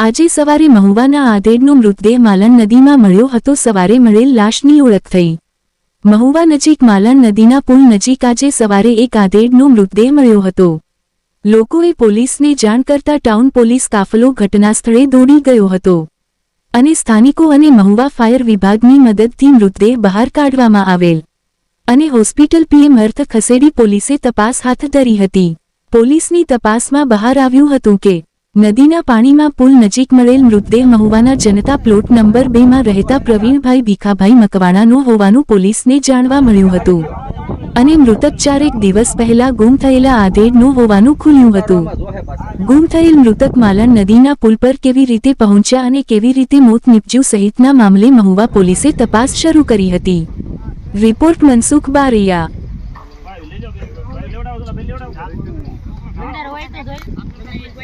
આજે સવારે મહુવાના આધેડનો મૃતદેહ માલણ નદીમાં મળ્યો હતો. સવારે મળેલ લાશની ઓળખ થઈ. મહુવા નજીક માલણ નદીના પુલ નજીક આજે સવારે એક આધેડનો મૃતદેહ મળ્યો હતો. લોકોએ પોલીસને જાણ કરતા ટાઉન પોલીસ કાફલો ઘટનાસ્થળે દોડી ગયો હતો અને સ્થાનિકો અને મહુવા ફાયર વિભાગની મદદથી મૃતદેહ બહાર કાઢવામાં આવેલ અને હોસ્પિટલ પીએમ અર્થ ખસેડી પોલીસે તપાસ હાથ ધરી હતી. પોલીસની તપાસમાં બહાર આવ્યું હતું કે નદીના પાણીમાં પુલ નજીક મળેલ મૃતદેહ મહુવાના જનતા પ્લોટ નંબર 2 માં રહેતા પ્રવીણભાઈ ભીખાભાઈ મકવાણાનો હોવાનું પોલીસને જાણવા મળ્યું હતું અને મૃતક 4 દિવસ પહેલા ગુમ થયેલા આધેડનો હોવાનું ખુલ્યું હતું. ગુમ થયેલ મૃતક માલણ નદીના પુલ પર કેવી રીતે પહોંચ્યા અને કેવી રીતે મોત નીપજ્યું સહિતના મામલે મહુવા પોલીસે તપાસ શરૂ કરી હતી. રિપોર્ટ મનસુખ બારૈયા. અંદર હોય તો જોઈ